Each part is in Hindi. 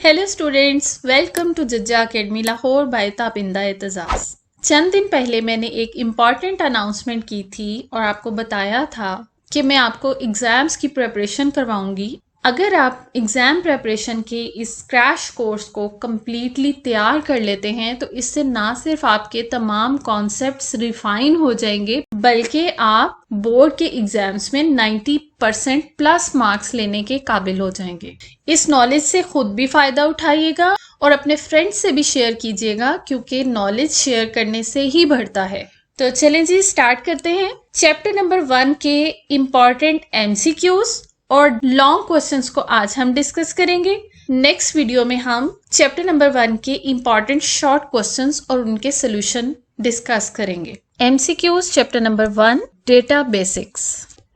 Hello students, welcome to Jajja academy Lahore by Tabinda Aitzaz. चंद दिन पहले मैंने एक इम्पॉर्टेंट अनाउंसमेंट की थी और आपको बताया था कि मैं आपको एग्ज़ाम्स की प्रिपरेशन करवाऊंगी। अगर आप एग्ज़ाम प्रिपरेशन के इस क्रैश कोर्स को कम्प्लीटली तैयार कर लेते हैं तो इससे ना सिर्फ आपके तमाम कॉन्सेप्ट्स रिफाइन हो जाएंगे बल्कि आप बोर्ड के एग्जाम्स में 90% प्लस मार्क्स लेने के काबिल हो जाएंगे। इस नॉलेज से खुद भी फायदा उठाइएगा और अपने फ्रेंड्स से भी शेयर कीजिएगा क्योंकि नॉलेज शेयर करने से ही बढ़ता है। तो चलें जी, स्टार्ट करते हैं। चैप्टर नंबर 1 के इम्पॉर्टेंट MCQs और लॉन्ग क्वेश्चंस को आज हम डिस्कस करेंगे। नेक्स्ट वीडियो में हम चैप्टर नंबर 1 के इम्पॉर्टेंट शॉर्ट क्वेश्चंस और उनके सोल्यूशन डिस्कस करेंगे। MCQs chapter number 1, data basics.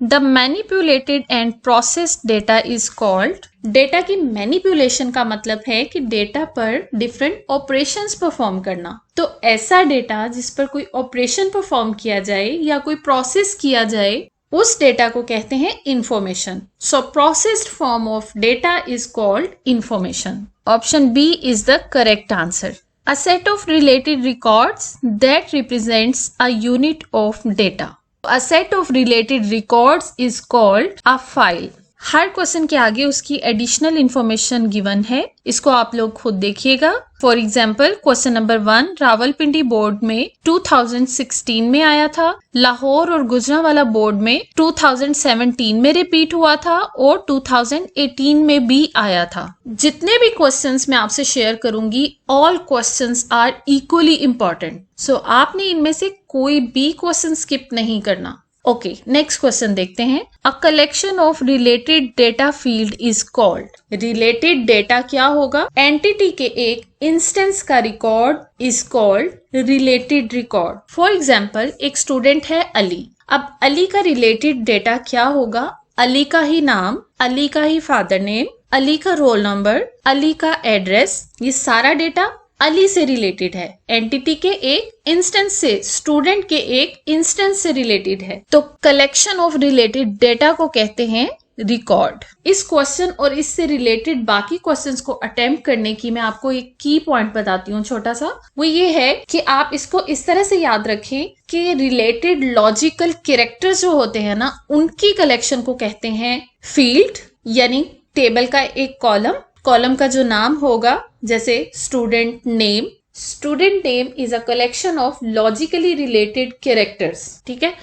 The manipulated and processed data is called. Data की मैनिपुलेशन का मतलब है कि डेटा पर डिफरेंट ऑपरेशंस परफॉर्म करना। तो ऐसा डेटा जिस पर कोई ऑपरेशन परफॉर्म किया जाए या कोई प्रोसेस किया जाए उस डेटा को कहते हैं information. So processed form of data is called information. Option B is the correct answer. A set of related records that represents a unit of data. A set of related records is called a file. Her question के आगे उसकी एडिशनल इंफॉर्मेशन गिवन है, इसको आप लोग खुद देखिएगा। For example question number 1 Rawalpindi board में 2016 में आया था, लाहौर और गुजरांवाला बोर्ड में 2017 में रिपीट हुआ था और 2018 में भी आया था। जितने भी क्वेश्चंस मैं आपसे शेयर करूंगी, all questions are equally important. So आपने इनमें से कोई भी क्वेश्चन स्किप नहीं करना। ओके, नेक्स्ट क्वेश्चन देखते हैं। अ collection of related data field is called. Related data क्या होगा? एंटिटी के एक इंस्टेंस का record is called related record. For example, एक स्टूडेंट है अली। अब अली का रिलेटेड डेटा क्या होगा? अली का ही नाम, अली का ही फादर नेम, अली का रोल नंबर, अली का एड्रेस, ये सारा डेटा अली से रिलेटेड है। एंटिटी के एक इंस्टेंस से, स्टूडेंट के एक इंस्टेंस से रिलेटेड है। तो कलेक्शन ऑफ रिलेटेड डेटा को कहते हैं रिकॉर्ड। इस क्वेश्चन और इससे रिलेटेड बाकी क्वेश्चंस को अटेम्प्ट करने की मैं आपको एक की पॉइंट बताती हूँ छोटा सा। वो ये है कि आप इसको इस तरह से याद रखें कि रिलेटेड लॉजिकल कैरेक्टर्स जो होते हैं ना, उनकी कलेक्शन को कहते हैं फील्ड, यानी टेबल का एक कॉलम का जो नाम होगा, जैसे student name. Student name is a collection of logically related characters. ठीक है,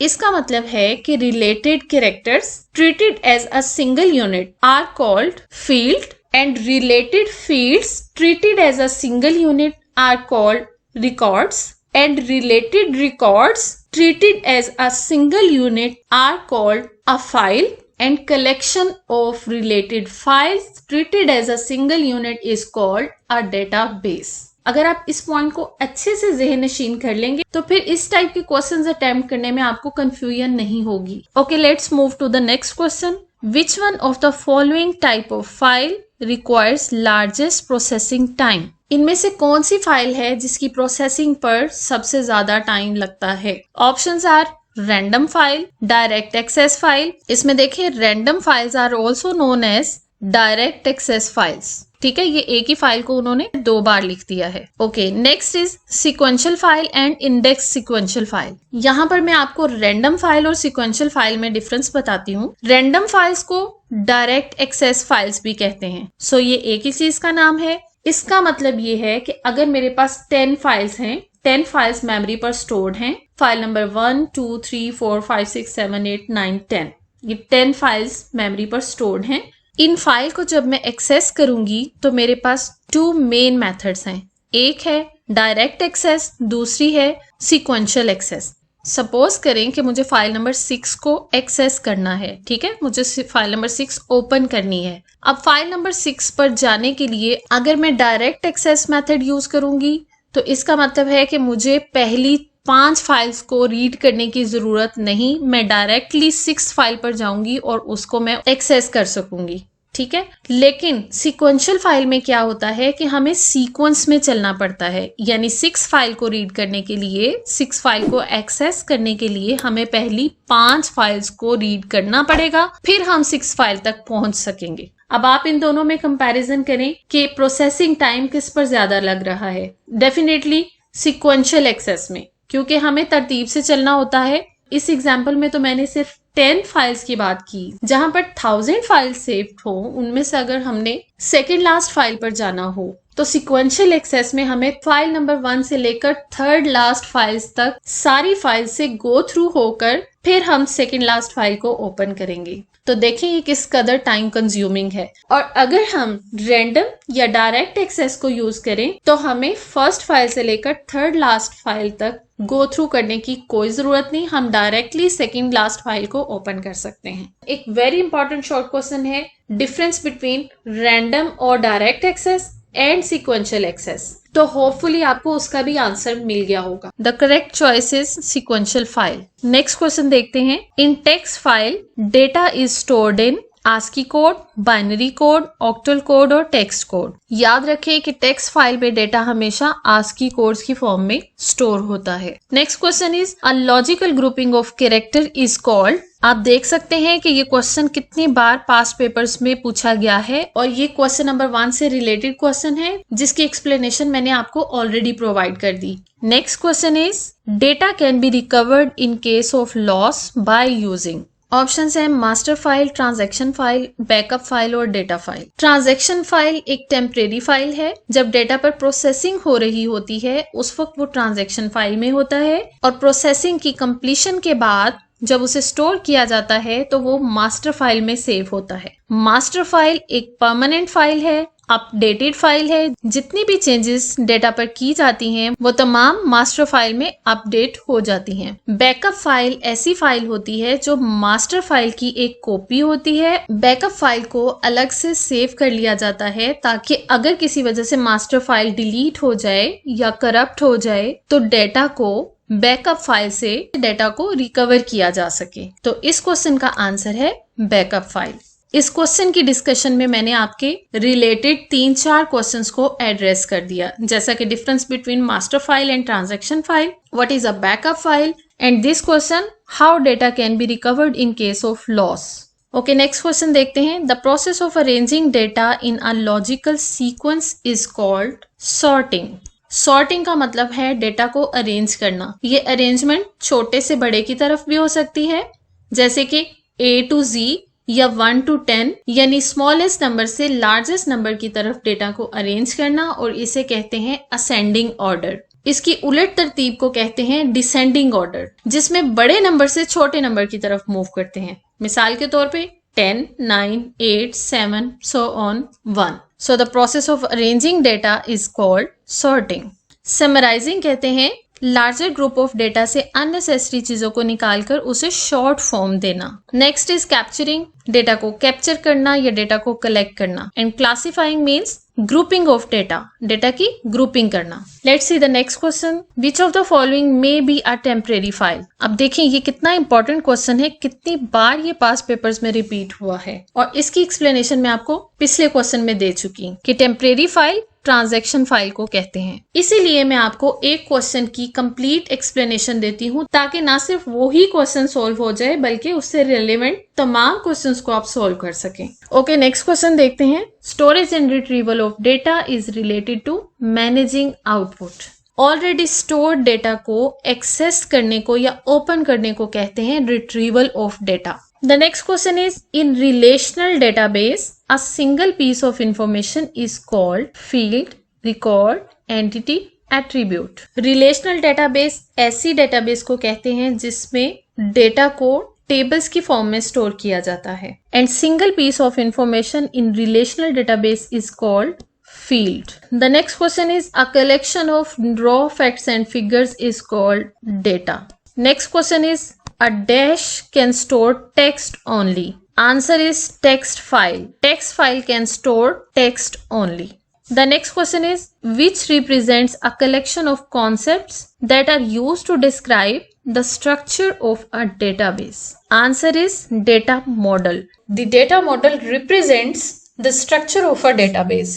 इसका मतलब है कि related characters treated as a single unit are called field and related fields treated as a single unit are called records and related records treated as a single unit are called a file and collection of related files treated as a single unit is called a database. अगर आप इस पॉइंट को अच्छे से ज़हन नशीन कर लेंगे तो फिर इस टाइप के क्वेश्चंस अटेम्प्ट करने में आपको कंफ्यूजन नहीं होगी। Okay, let's move to the next question. Which one of the following type of file requires largest processing time? इनमें से कौन सी फाइल है जिसकी प्रोसेसिंग पर सबसे ज्यादा टाइम लगता है? Options are random file, direct access file. इसमें देखिए random files are also known as direct access files. ठीक है, ये एक ही फाइल को उन्होंने 2 बार लिख दिया है। Okay, next is sequential file and index sequential file. यहाँ पर मैं आपको रैंडम फाइल और सिक्वेंशियल फाइल में डिफरेंस बताती हूँ। रैंडम फाइल्स को डायरेक्ट एक्सेस फाइल्स भी कहते हैं। सो ये एक ही चीज का नाम है। इसका मतलब ये है कि अगर मेरे पास 10 फाइल्स हैं, 10 फाइल्स मेमोरी पर स्टोर्ड हैं, फाइल नंबर 1, 2, 3, 4, 5, 6, 7, 8, 9, 10, ये 10 फाइल्स मेमोरी पर स्टोर्ड हैं। इन फाइल को जब मैं एक्सेस करूंगी तो मेरे पास 2 मेन मेथड्स हैं। एक है डायरेक्ट एक्सेस, दूसरी है सिक्वेंशियल एक्सेस। सपोज करें कि मुझे फाइल नंबर 6 को एक्सेस करना है। ठीक है, मुझे फाइल नंबर 6 ओपन करनी है। अब फाइल नंबर 6 पर जाने के लिए अगर मैं डायरेक्ट एक्सेस मेथड यूज करूंगी तो इसका मतलब है कि मुझे पहली 5 फाइल्स को रीड करने की जरूरत नहीं, मैं डायरेक्टली 6 फाइल पर जाऊंगी और उसको मैं एक्सेस कर सकूंगी। ठीक है, लेकिन सीक्वेंशियल फाइल में क्या होता है कि हमें सीक्वेंस में चलना पड़ता है, यानी 6 फाइल को रीड करने के लिए, 6 फाइल को एक्सेस करने के लिए हमें पहली 5 फाइल्स को रीड करना पड़ेगा, फिर हम 6 फाइल तक पहुंच सकेंगे। अब आप इन दोनों में कंपैरिजन करें कि प्रोसेसिंग टाइम किस पर ज्यादा लग रहा है। डेफिनेटली सीक्वेंशियल एक्सेस में, क्योंकि हमें तरतीब से चलना होता है। इस एग्जाम्पल में तो मैंने सिर्फ 10 फाइल्स की बात की, जहां पर 1000 फाइल्स सेव्ड हो, उनमें से अगर हमने सेकेंड लास्ट फाइल पर जाना हो तो सीक्वेंशियल एक्सेस में हमें फाइल नंबर 1 से लेकर थर्ड लास्ट फाइल्स तक सारी फाइल से गो थ्रू होकर फिर हम सेकेंड लास्ट फाइल को ओपन करेंगे। तो देखें ये किस कदर टाइम कंज्यूमिंग है। और अगर हम रैंडम या डायरेक्ट एक्सेस को यूज करें तो हमें फर्स्ट फाइल से लेकर थर्ड लास्ट फाइल तक गो थ्रू करने की कोई जरूरत नहीं, हम डायरेक्टली सेकेंड लास्ट फाइल को ओपन कर सकते हैं। एक वेरी इंपॉर्टेंट शॉर्ट क्वेश्चन है, डिफरेंस बिटवीन रैंडम और direct access and sequential access. तो होपफुली आपको उसका भी आंसर मिल गया होगा। The correct choice is sequential file. Next question देखते हैं। In text file data is stored in ASCII code, binary code, octal code और टेक्स्ट कोड। याद रखें कि टेक्स्ट फाइल में डेटा हमेशा ASCII कोड्स की फॉर्म में स्टोर होता है। Next question is a logical grouping of character is called. आप देख सकते हैं कि ये क्वेश्चन कितनी बार पास्ट पेपर्स में पूछा गया है और ये क्वेश्चन नंबर 1 से रिलेटेड क्वेश्चन है, जिसकी एक्सप्लेनेशन मैंने आपको ऑलरेडी प्रोवाइड कर दी। Next question is data can be recovered in case of loss by using. Options हैं master file, transaction file, backup file और डेटा फाइल। ट्रांजैक्शन फाइल एक टेम्परेरी फाइल है। जब डेटा पर प्रोसेसिंग हो रही होती है उस वक्त वो ट्रांजैक्शन फाइल में होता है, और प्रोसेसिंग की कंप्लीशन के बाद जब उसे स्टोर किया जाता है तो वो मास्टर फाइल में सेव होता है। मास्टर फाइल एक परमानेंट फाइल है, अपडेटेड फाइल है। जितनी भी चेंजेस डेटा पर की जाती हैं वो तमाम मास्टर फाइल में अपडेट हो जाती हैं। बैकअप फाइल ऐसी फाइल होती है जो मास्टर फाइल की एक कॉपी होती है। बैकअप फाइल को अलग से सेव कर लिया जाता है ताकि अगर किसी वजह से मास्टर फाइल डिलीट हो जाए या करप्ट हो जाए तो डेटा को बैकअप फाइल से डेटा को रिकवर किया जा सके। तो इस क्वेश्चन का आंसर है बैकअप फाइल। इस क्वेश्चन की डिस्कशन में मैंने आपके रिलेटेड 3-4 क्वेश्चंस को एड्रेस कर दिया, जैसा कि difference between master file and transaction file, what is a backup file, and this question how data can be recovered in case of loss. Okay, next question देखते हैं। The process of arranging data in a logical sequence is called sorting. Sorting का मतलब है डेटा को अरेंज करना। ये अरेंजमेंट छोटे से बड़े की तरफ भी हो सकती है, जैसे कि A to Z या 1 to 10, यानी स्मॉलेस्ट नंबर से लार्जेस्ट नंबर की तरफ डेटा को अरेंज करना, और इसे कहते हैं असेंडिंग ऑर्डर। इसकी उलट तरतीब को कहते हैं डिसेंडिंग ऑर्डर, जिसमें बड़े नंबर से छोटे नंबर की तरफ मूव करते हैं। मिसाल के तौर पे 10, 9, 8, 7, so on 1. So the process of arranging data is called sorting. Summarizing कहते हैं लार्जर ग्रुप ऑफ डेटा से अननेसेसरी चीजों को निकालकर उसे शॉर्ट फॉर्म देना। नेक्स्ट इज कैप्चरिंग, डेटा को कैप्चर करना या डेटा को कलेक्ट करना। And classifying means grouping of data, data की ग्रुपिंग करना। Let's see the next question. Which of the following may be a temporary file. अब देखें ये कितना इंपॉर्टेंट क्वेश्चन है, कितनी बार ये पास पेपर्स में रिपीट हुआ है, और इसकी एक्सप्लेनेशन मैं आपको पिछले क्वेश्चन में दे चुकी कि टेम्परेरी फाइल ट्रांजैक्शन फाइल को कहते हैं। इसीलिए मैं आपको एक क्वेश्चन की कंप्लीट एक्सप्लेनेशन देती हूँ ताकि ना सिर्फ वो ही क्वेश्चन सॉल्व हो जाए बल्कि उससे रिलेवेंट तमाम क्वेश्चंस को आप सॉल्व कर सकें। ओके, नेक्स्ट क्वेश्चन देखते हैं। Storage and retrieval of data is related to managing output. Already stored data को एक्सेस करने को या ओपन करने को कहते हैं retrieval of data. The next question is, in relational database, a single piece of information is called field, record, entity, attribute. Relational database ऐसी database को कहते हैं जिसमें डेटा को टेबल्स की फॉर्म में स्टोर किया जाता है। And single piece of information in relational database is called field. The next question is, a collection of raw facts and figures is called data. Next question is, a dash can store text only. Answer is text file. Text file can store text only. The next question is, which represents a collection of concepts that are used to describe the structure of a database. Answer is data model. The data model represents the structure of a database.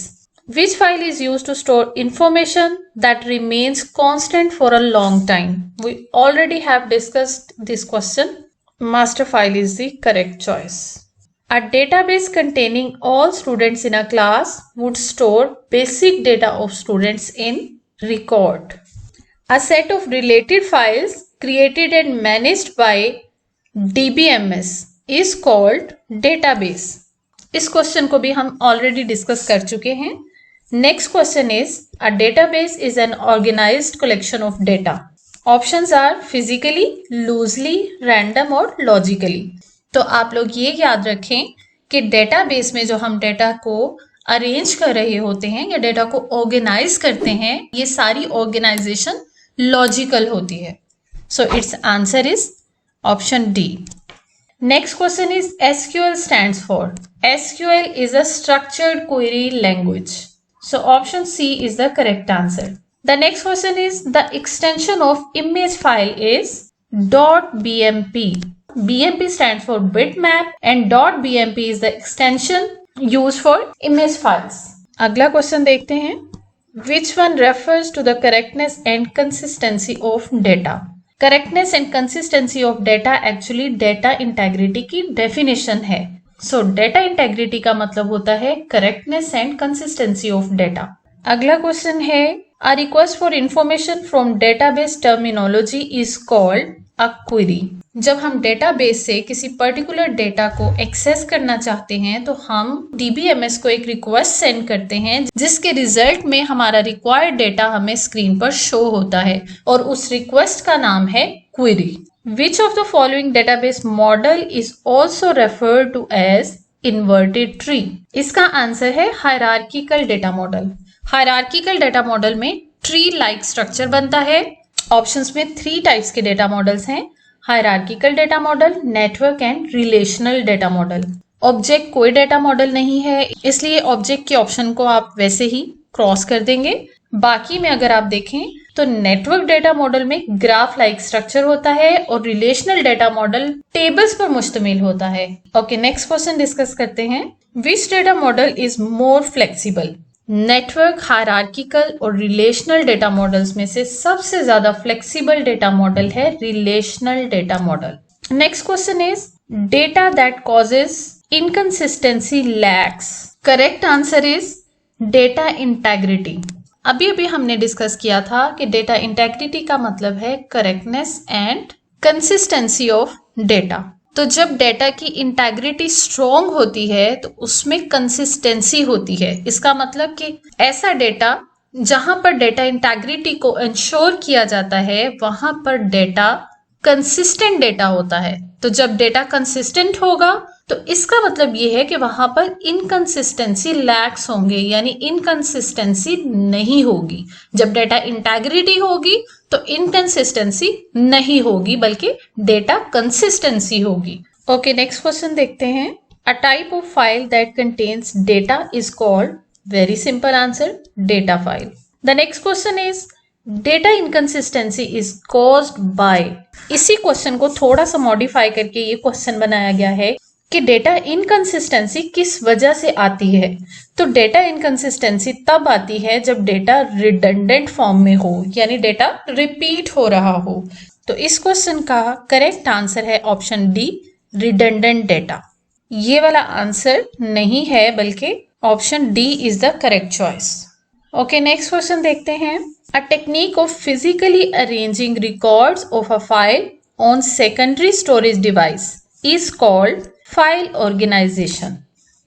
Which file is used to store information that remains constant for a long time? We already have discussed this question. Master file is the correct choice. A database containing all students in a class would store basic data of students in record. A set of related files created and managed by DBMS is called database. इस क्वेश्चन को भी हम ऑलरेडी डिस्कस कर चुके हैं. Next question is a database is an organized collection of data. Options are physically, loosely, random और लॉजिकली. तो आप लोग ये याद रखें कि डेटाबेस में जो हम डेटा को अरेंज कर रहे होते हैं या डेटा को ऑर्गेनाइज करते हैं, ये सारी ऑर्गेनाइजेशन लॉजिकल होती है. So it's answer is option D. Next question is SQL stands for. SQL is a structured query language. So option C is the correct answer. The next question is the extension of image file is .bmp. BMP stands for bitmap and .bmp is the extension used for image files. अगला क्वेश्चन देखते हैं. Which one refers to the correctness and consistency of data? Correctness and consistency of data actually data integrity की definition है. So data integrity का मतलब होता है correctness and consistency of data. अगला क्वेश्चन है A request for information from database terminology is called a query. जब हम डेटाबेस से किसी पर्टिकुलर डेटा को एक्सेस करना चाहते हैं तो हम DBMS को एक रिक्वेस्ट सेंड करते हैं जिसके रिजल्ट में हमारा रिक्वायर्ड डेटा हमें स्क्रीन पर शो होता है और उस रिक्वेस्ट का नाम है query. Which of the following database model is also referred to as inverted tree? इसका आंसर है hierarchical data model. Hierarchical data model में ट्री लाइक स्ट्रक्चर बनता है. ऑप्शंस में 3 टाइप्स के डेटा मॉडल्स हैं. Hierarchical data model, network and relational data model. Object कोई डेटा मॉडल नहीं है, इसलिए ऑब्जेक्ट के ऑप्शन को आप वैसे ही क्रॉस कर देंगे. बाकी में अगर आप देखें तो नेटवर्क डेटा मॉडल में ग्राफ लाइक स्ट्रक्चर होता है और रिलेशनल डेटा मॉडल टेबल्स पर मुश्तमिल होता है. ओके, नेक्स्ट क्वेश्चन डिस्कस करते हैं. Which data model is more flexible? Network, hierarchical और रिलेशनल डेटा मॉडल्स में से सबसे ज्यादा फ्लेक्सिबल डेटा मॉडल है relational data model. Next question is data that causes inconsistency lakhs. Correct answer is data integrity. अभी हमने डिस्कस किया था कि डेटा इंटेग्रिटी का मतलब है correctness and consistency of data. तो जब डेटा की इंटेग्रिटी स्ट्रॉन्ग होती है तो उसमें कंसिस्टेंसी होती है. इसका मतलब कि ऐसा डेटा जहां पर डेटा इंटेग्रिटी को इंश्योर किया जाता है वहां पर डेटा कंसिस्टेंट डेटा होता है. तो जब डेटा कंसिस्टेंट होगा तो इसका मतलब ये है कि वहां पर इनकंसिस्टेंसी लैक्स होंगे, यानी इनकंसिस्टेंसी नहीं होगी. जब डेटा इंटेग्रिटी होगी तो इनकंसिस्टेंसी नहीं होगी बल्कि डेटा कंसिस्टेंसी होगी. ओके, नेक्स्ट क्वेश्चन देखते हैं. A type of file that contains data is called. Very simple answer, data file. The next question is data inconsistency is caused by. इसी क्वेश्चन को थोड़ा सा मॉडिफाई करके ये क्वेश्चन बनाया गया है कि डेटा इनकंसिस्टेंसी किस वजह से आती है. तो डेटा इनकंसिस्टेंसी तब आती है जब डेटा रिडंडेंट फॉर्म में हो, यानी डेटा रिपीट हो रहा हो. तो इस क्वेश्चन का करेक्ट आंसर है ऑप्शन डी, रिडंडेंट डेटा. ये वाला आंसर नहीं है बल्कि option D is the correct choice. Okay, next question देखते हैं. A technique of physically arranging records of a file on secondary storage device is called file organization.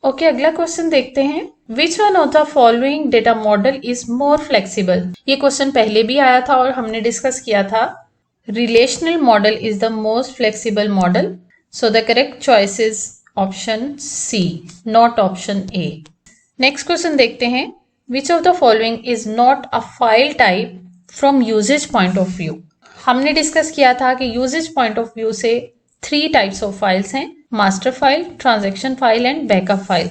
Okay, अगला क्वेश्चन देखते हैं. Which one of the following data model is more flexible. ये क्वेश्चन पहले भी आया था और हमने डिस्कस किया था. Relational model is the most flexible model. So the correct choice is option C, not option A. Next question देखते हैं. Which of the following is not a file type from usage point of view. हमने डिस्कस किया था कि यूजेज पॉइंट ऑफ व्यू से 3 टाइप्स ऑफ फाइल्स हैं, master file, transaction file and backup file.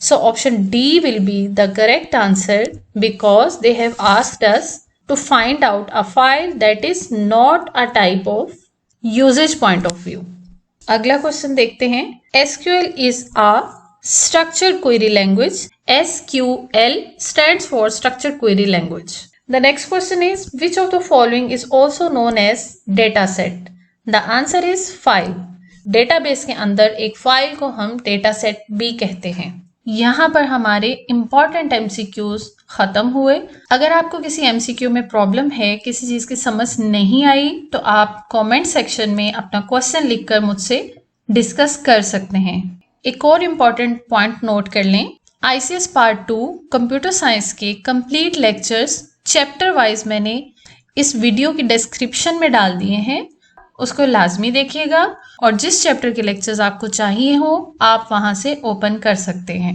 So option D will be the correct answer because they have asked us to find out a file that is not a type of usage point of view. अगला क्वेश्चन देखते हैं. SQL is a structured query language. SQL stands for structured query language. The next question is which of the following is also known as data set. The answer is file. Database के अंदर एक फाइल को हम डेटा सेट भी कहते हैं। यहाँ पर हमारे इम्पॉर्टेंट एमसीक्यूज खत्म हुए। अगर आपको किसी एमसीक्यू में प्रॉब्लम है, किसी चीज की समझ नहीं आई, तो आप कमेंट सेक्शन में अपना क्वेश्चन लिखकर मुझसे डिस्कस कर सकते हैं। एक और इम्पॉर्टेंट पॉइंट नोट कर लें, आईसीएस पार्ट 2 कंप्यूटर साइंस के कंप्लीट लेक्चर्स चैप्टर वाइज मैंने इस वीडियो की डिस्क्रिप्शन में डाल दिए हैं, उसको लाजमी देखिएगा और जिस चैप्टर के लेक्चर्स आपको चाहिए हो आप वहां से ओपन कर सकते हैं।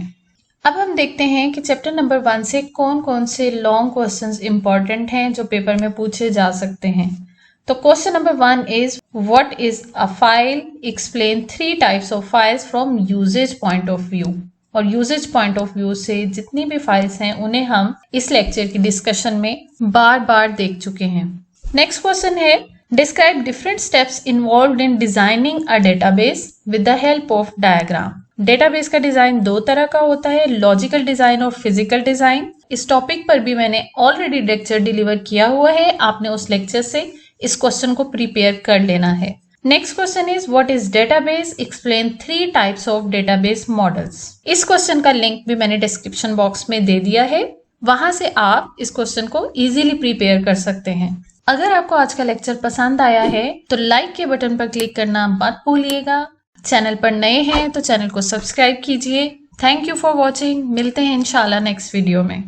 अब हम देखते हैं कि चैप्टर नंबर 1 से कौन कौन से लॉन्ग क्वेश्चंस इंपॉर्टेंट हैं जो पेपर में पूछे जा सकते हैं। तो question number 1 is what is a file, explain 3 types of files from usage point of view. और यूजेज पॉइंट ऑफ व्यू से जितनी भी फाइल्स हैं उन्हें हम इस लेक्चर की डिस्कशन में बार बार देख चुके हैं। नेक्स्ट क्वेश्चन है describe different steps involved in designing a database with the help of diagram. Database का डिजाइन 2 तरह का होता है, लॉजिकल डिजाइन और फिजिकल डिजाइन। इस टॉपिक पर भी मैंने ऑलरेडी लेक्चर डिलीवर किया हुआ है, आपने उस लेक्चर से इस क्वेश्चन को प्रिपेयर कर लेना है। Next question is what is database, explain 3 types of database models. इस क्वेश्चन का लिंक भी मैंने डिस्क्रिप्शन बॉक्स में दे दिया है, वहां से आप इस क्वेश्चन को इजीली प्रिपेयर कर सकते हैं। अगर आपको आज का लेक्चर पसंद आया है तो लाइक के बटन पर क्लिक करना मत भूलिएगा। चैनल पर नए हैं तो चैनल को सब्सक्राइब कीजिए। Thank you for watching. मिलते हैं इंशाल्लाह नेक्स्ट वीडियो में।